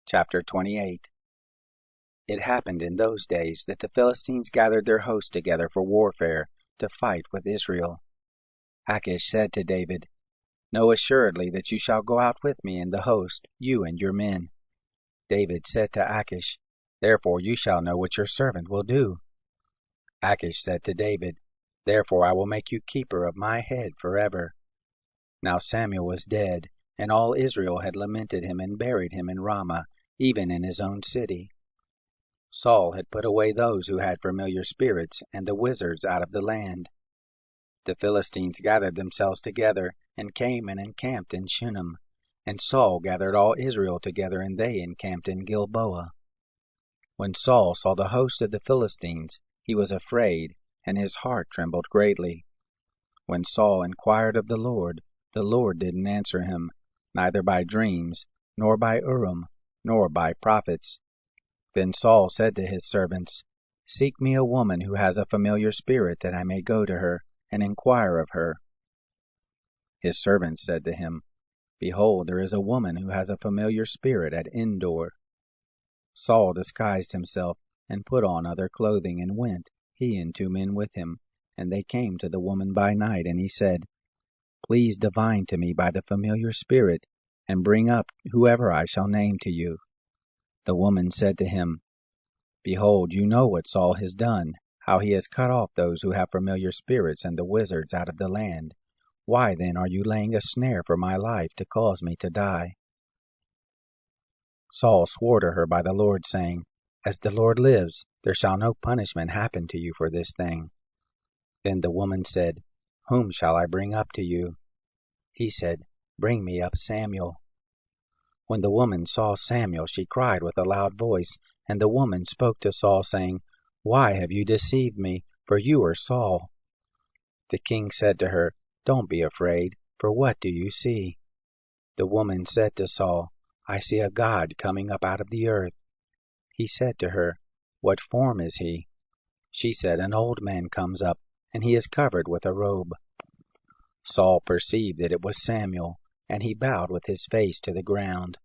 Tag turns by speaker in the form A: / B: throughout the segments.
A: Chapter 28. It happened in those days that the Philistines gathered their host together for warfare, to fight with Israel. Achish said to David, "Know assuredly that you shall go out with me in the host, you and your men." David said to Achish, "Therefore you shall know what your servant will do." Achish said to David, "Therefore I will make you keeper of my head forever." Now Samuel was dead, and all Israel had lamented him and buried him in Ramah, even in his own city. Saul had put away those who had familiar spirits and the wizards out of the land. The Philistines gathered themselves together, and came and encamped in Shunem. And Saul gathered all Israel together, and they encamped in Gilboa. When Saul saw the host of the Philistines, he was afraid, and his heart trembled greatly. When Saul inquired of the Lord didn't answer him, neither by dreams, nor by Urim, nor by prophets. Then Saul said to his servants, "Seek me a woman who has a familiar spirit, that I may go to her, and inquire of her." His servants said to him, "Behold, there is a woman who has a familiar spirit at Endor." Saul disguised himself, and put on other clothing, and went, he and 2 men with him, and they came to the woman by night, and he said, "Please divine to me by the familiar spirit, and bring up whoever I shall name to you." The woman said to him, "Behold, you know what Saul has done, how he has cut off those who have familiar spirits and the wizards out of the land. Why then are you laying a snare for my life to cause me to die?" Saul swore to her by the Lord, saying, "As the Lord lives, there shall no punishment happen to you for this thing." Then the woman said, "Whom shall I bring up to you?" He said, "Bring me up Samuel." When the woman saw Samuel, she cried with a loud voice, and the woman spoke to Saul, saying, "Why have you deceived me? For you are Saul." The king said to her, "Don't be afraid, for what do you see?" The woman said to Saul, "I see a god coming up out of the earth." He said to her, "What form is he?" She said, "An old man comes up, and he is covered with a robe." Saul perceived that it was Samuel, and he bowed with his face to the ground.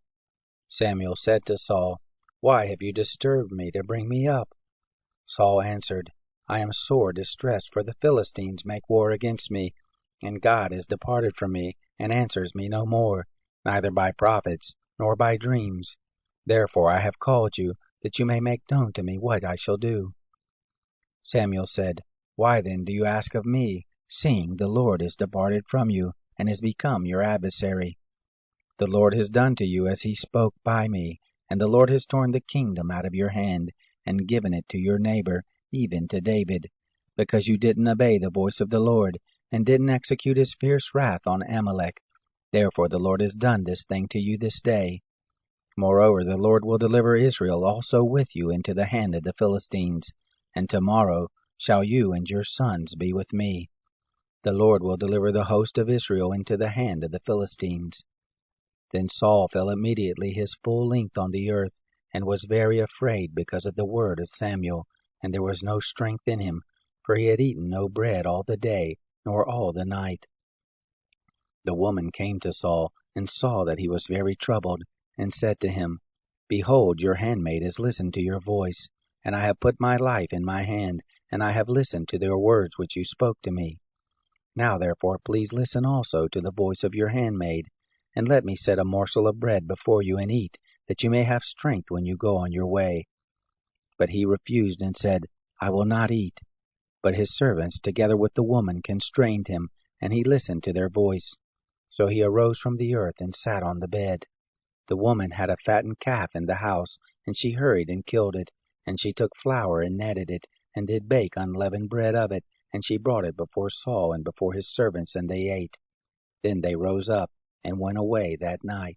A: Samuel said to Saul, "Why have you disturbed me to bring me up?" Saul answered, "I am sore distressed, for the Philistines make war against me, and God is departed from me, and answers me no more, neither by prophets, nor by dreams. Therefore I have called you, that you may make known to me what I shall do." Samuel said, "Why then do you ask of me, seeing the Lord is departed from you, and is become your adversary? The Lord has done to you as he spoke by me, and the Lord has torn the kingdom out of your hand, and given it to your neighbor, even to David, because you didn't obey the voice of the Lord, and didn't execute his fierce wrath on Amalek. Therefore the Lord has done this thing to you this day. Moreover, the Lord will deliver Israel also with you into the hand of the Philistines, and tomorrow shall you and your sons be with me. The Lord will deliver the host of Israel into the hand of the Philistines." Then Saul fell immediately his full length on the earth, and was very afraid because of the word of Samuel, and there was no strength in him, for he had eaten no bread all the day, nor all the night. The woman came to Saul, and saw that he was very troubled, and said to him, "Behold, your handmaid has listened to your voice, and I have put my life in my hand, and I have listened to the words which you spoke to me. Now therefore please listen also to the voice of your handmaid, and let me set a morsel of bread before you and eat, that you may have strength when you go on your way." But he refused and said, "I will not eat." But his servants together with the woman constrained him, and he listened to their voice. So he arose from the earth and sat on the bed. The woman had a fattened calf in the house, and she hurried and killed it, and she took flour and kneaded it, and did bake unleavened bread of it, and she brought it before Saul and before his servants, and they ate. Then they rose up and went away that night.